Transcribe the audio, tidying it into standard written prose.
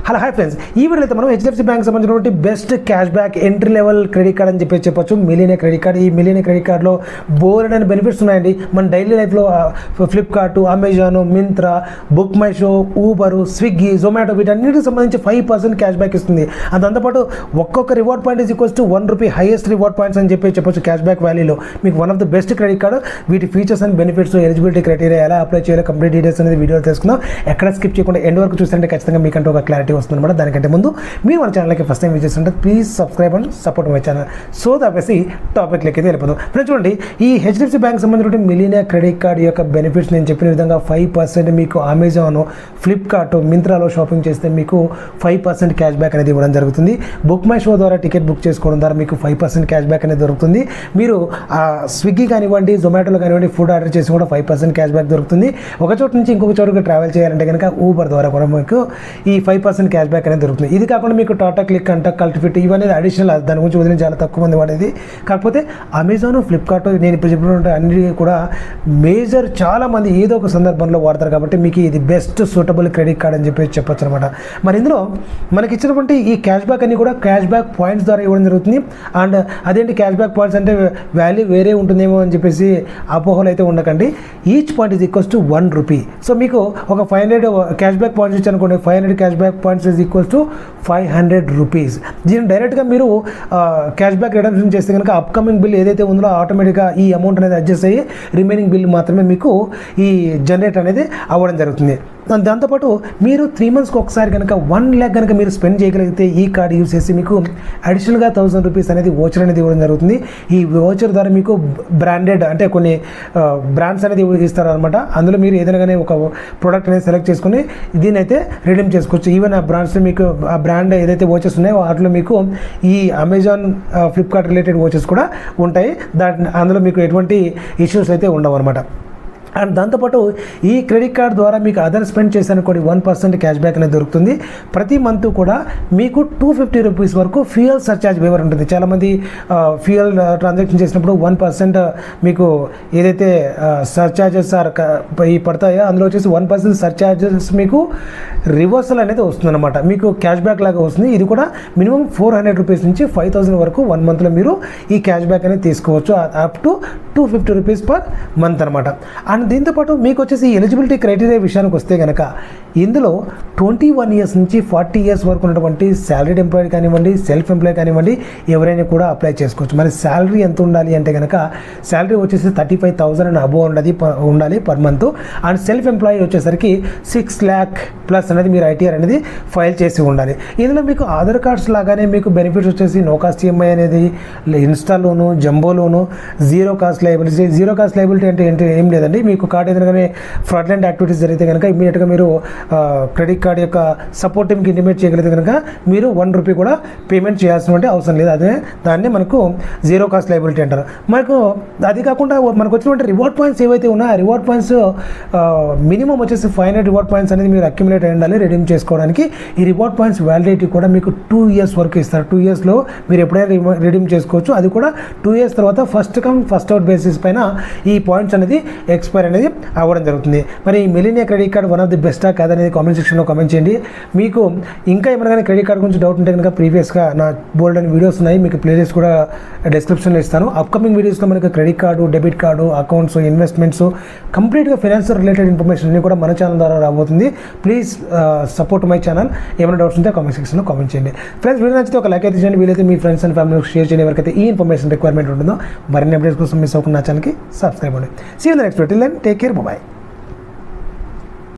Hello hi friends, ఈ వీడియోలో అయితే మనం హెచ్డిఎఫ్సి బ్యాంక్ సంబంధించినటువంటి best cash back entry level credit card అని చెప్పొచ్చు. Millionaire credit card. ఈ మిలియనియర్ క్రెడిట్ కార్డ్లో బోల్డ్ అనే బెనిఫిట్స్ ఉన్నాయండి. మన డైలీ లైఫ్లో Flipkart, Amazon, Myntra, book my show, Uber, Swiggy, Zomato వీటన్నిటికి సంబంధించి 5% క్యాష్ బ్యాక్ ఇస్తుంది. దాంతోపాటు ఒక్కొక్క reward point is equals to ₹1 highest reward points అని చెప్పొచ్చు. క్యాష్ బ్యాక్ వాల్యూలో మీకు one of the best credit card. వీటి features and benefits, eligibility criteria ఎలా అప్లై చేయాలో కంప్లీట్ డీటెయిల్స్ అనేది వీడియో తెలుసుకుందాం. ఎక్కడ స్కిప్ చేయకుండా ఎండ్ వరకు చూస్తుంటే ఖచ్చితంగా మీకంటే ఒక క్లారిటీ వస్తుంది అనమాట. దానికంటే ముందు మీరు మన ఛానల్కి ఫస్ట్ టైం విజిట్ చేస్తుంటే please subscribe and support my channel. So దాపేసి టాపిక్లకి అయితే వెళ్ళిపోతాం. ఫ్రెండ్స్ చూడండి, ఈ హెచ్డిఎఫ్సి బ్యాంక్ సంబంధించిన మిలియనియర్ క్రెడిట్ కార్డ్ యొక్క బెనిఫిట్స్ నేను చెప్పిన విధంగా 5% మీకు అమెజాన్, ఫ్లిప్కార్ట్, మింత్రాలో షాపింగ్ చేస్తే మీకు 5% క్యాష్ బ్యాక్ అనేది ఇవ్వడం జరుగుతుంది. బుక్ మై షో ద్వారా టికెట్ బుక్ చేసుకోవడం ద్వారా మీకు 5% క్యాష్ బ్యాక్ అనేది దొరుకుతుంది. మీరు స్విగ్గీ కానివ్వండి, జొమాటోలో కానివ్వండి ఫుడ్ ఆర్డర్ చేసి కూడా 5% క్యాష్ బ్యాక్ దొరుకుతుంది. ఒక చోట నుంచి ఇంకొక చోటుకి ట్రావెల్ చేయాలంటే కనుక ఊబర్ ద్వారా కూడా మీకు ఈ 5% క్యాష్ బ్యాక్ అనేది దొరుకుతుంది. ఇది కాకుండా మీకు టాటా క్లిక్ అంట, కల్టిఫిట్ ఇవన్నీ అడిషనల్, దాని గురించి వదిలిన చాలా తక్కువ మంది వాడేది. కాకపోతే అమెజాన్, ఫ్లిప్కార్ట్ నేను ఇప్పుడు చెప్పినటువంటి అన్ని కూడా మేజర్ చాలా మంది ఏదో ఒక సందర్భంలో వాడతారు కాబట్టి మీకు ఇది బెస్ట్ సూటబుల్ క్రెడిట్ కార్డ్ అని చెప్పొచ్చు అనమాట. మరి ఇందులో మనకి ఇచ్చినటువంటి ఈ క్యాష్ బ్యాక్ అన్ని కూడా క్యాష్ బ్యాక్ పాయింట్స్ ద్వారా ఇవ్వడం జరుగుతుంది. అండ్ అదేంటి క్యాష్ బ్యాక్ పాయింట్స్ అంటే వాల్యూ వేరే ఉంటుందేమో అని చెప్పేసి అపోహలు అయితే ఉండకండి. Each point is equals to ₹1. So మీకు ఒక 500 క్యాష్ బ్యాక్ పాయింట్స్ ఇచ్చారనుకోండి, 500 cash back points is equals to ₹500. దీన్ని డైరెక్ట్గా మీరు క్యాష్ బ్యాక్ రిడమ్షన్ చేస్తే కనుక అప్కమింగ్ బిల్ ఏదైతే ఉందో ఆటోమేటిక్గా ఈ అమౌంట్ అనేది అడ్జస్ట్ అయ్యి రిమైనింగ్ బిల్ మాత్రమే మీకు ఈ జనరేట్ అనేది అవ్వడం జరుగుతుంది. దాంతోపాటు మీరు 3 monthsకి ఒకసారి కనుక 1 lakh కనుక మీరు స్పెండ్ చేయగలిగితే ఈ కార్డ్ యూజ్ చేసి మీకు అడిషనల్గా ₹1000 అనేది ఓచర్ అనేది ఇవ్వడం జరుగుతుంది. ఈ ఓచర్ ద్వారా మీకు బ్రాండెడ్ అంటే కొన్ని బ్రాండ్స్ అనేది ఇస్తారనమాట. అందులో మీరు ఏదైనా కానీ ఒక ప్రోడక్ట్ అనేది సెలెక్ట్ చేసుకుని దీని అయితే రిడీమ్ చేసుకోవచ్చు. ఈవెన్ ఆ బ్రాండ్స్లో మీకు ఆ బ్రాండ్ ఏదైతే ఓచర్స్ ఉన్నాయో వాటిలో మీకు ఈ అమెజాన్, ఫ్లిప్కార్ట్ రిలేటెడ్ ఓచర్స్ కూడా ఉంటాయి. అందులో మీకు ఎటువంటి ఇష్యూస్ అయితే ఉండవు అనమాట. అండ్ దాంతోపాటు ఈ క్రెడిట్ కార్డ్ ద్వారా మీకు అదర్ స్పెండ్ చేసానుకోండి 1% క్యాష్ బ్యాక్ అనేది దొరుకుతుంది. ప్రతి మంత్ కూడా మీకు ₹250 వరకు ఫ్యూయల్ సర్చార్జ్ వేవర్ ఉంటుంది. చాలామంది ఫ్యూయల్ ట్రాన్సాక్షన్ చేసినప్పుడు 1% మీకు ఏదైతే సర్చార్జెస్ పడతాయో అందులో వచ్చేసి 1% సర్చార్జెస్ మీకు రివర్సల్ అనేది వస్తుందన్నమాట. మీకు క్యాష్ బ్యాక్ లాగా వస్తుంది. ఇది కూడా మినిమం ₹400 నుంచి ₹5000 వరకు 1 monthలో మీరు ఈ క్యాష్ బ్యాక్ అనేది తీసుకోవచ్చు. అప్ టు ₹250 పర్ మంత్ అనమాట. అండ్ దీంతోపాటు మీకు వచ్చేసి ఎలిజిబిలిటీ క్రైటీరియా విషయానికి వస్తే కనుక ఇందులో 21 years నుంచి 40 years వరకు ఉన్నటువంటి శాలరీడ్ ఎంప్లాయీ కానివ్వండి, సెల్ఫ్ ఎంప్లాయీ కానివ్వండి ఎవరైనా కూడా అప్లై చేసుకోవచ్చు. మరి శాలరీ ఎంత ఉండాలి అంటే కనుక శాలరీ వచ్చేసి 35,000 అండ్ అబోవ్ ఉండాలి per month. And self employee వచ్చేసరికి 6 lakh ప్లస్ అనేది మీరు ఐటీఆర్ అనేది ఫైల్ చేసి ఉండాలి. ఇందులో మీకు ఆధార్ కార్డ్స్ లాగానే మీకు బెనిఫిట్స్ వచ్చేసి నో కాస్ట్ ఈఎంఐ అనేది, insta loan, jumbo loan, zero cost liability. Zero cost liability అంటే ఏం లేదండి. మీకు కార్డ్ ఏదైనా ఫ్రాడ్లెంట్ యాక్టివిటీస్ జరిగితే కనుక ఇమీడియట్గా మీరు క్రెడిట్ కార్డ్ యొక్క సపోర్ట్ టీమ్కి ఇంటిమేట్ చేయగలిగితే కనుక మీరు ₹1 కూడా పేమెంట్ చేయాల్సినటువంటి అవసరం లేదు. అదే దాన్ని మనకు జీరో కాస్ట్ లయబిలిటీ అంటారు. మనకు అది కాకుండా మనకు వచ్చినటువంటి రివార్డ్ పాయింట్స్ ఏవైతే ఉన్నాయో ఆ రివార్డ్ పాయింట్స్ మినిమం వచ్చేసి 500 రివార్డ్ పాయింట్స్ అనేది మీరు అక్యుములేట్ అయి ఉండాలి రిడీమ్ చేసుకోవడానికి. ఈ రివార్డ్ పాయింట్స్ వ్యాలిడిటీ కూడా మీకు 2 years వరకు ఇస్తారు. 2 yearsలో మీరు ఎప్పుడైనా రిడీమ్ చేసుకోవచ్చు. అది కూడా 2 years తర్వాత first come first out basis పైన ఈ పాయింట్స్ అనేది ఎక్స్పైర్ అనేది అవ్వడం జరుగుతుంది. మరి ఈ millionaire credit card one of the బెస్టా కాదనేది కామెంట్ సెక్షన్లో కామెంట్ చేయండి. మీకు ఇంకా ఏమైనా కానీ క్రెడిట్ కార్డ్ గురించి డౌట్ ఉంటే కనుక ప్రీవియస్గా నా బోల్డ్ అని వీడియోస్ ఉన్నాయి. మీకు ప్లేలిస్ట్ కూడా డిస్క్రిప్షన్లో ఇస్తాను. అప్కమింగ్ వీడియోస్లో మనకి credit card, debit card, accounts, investments కంప్లీట్గా ఫైనాన్షియల్ రిలేటెడ్ ఇన్ఫర్మేషన్ అన్ని కూడా మన ఛానల్ ద్వారా రాబోతుంది. Please support my channel. ఏమైనా డౌట్స్ ఉంటే కామెంట్ సెక్షన్లో కామెంట్ చేయండి. ఫ్రెండ్స్, వీడియో నచ్చితే ఒక లైక్ అయితే చేయండి. వీలైతే మీ ఫ్రెండ్స్ అండ్ ఫ్యామిలీకి షేర్ చేయండి. ఎవరికైతే ఈ ఇన్ఫర్మేషన్ రిక్వైర్మెంట్ ఉంటుందో మరిన్ని అప్డేట్స్ కోసం మిస్ అవ్వకుండా ఛానల్కి సబ్స్క్రైబ్ అవ్వండి. See you in the next video. Till then take care. By.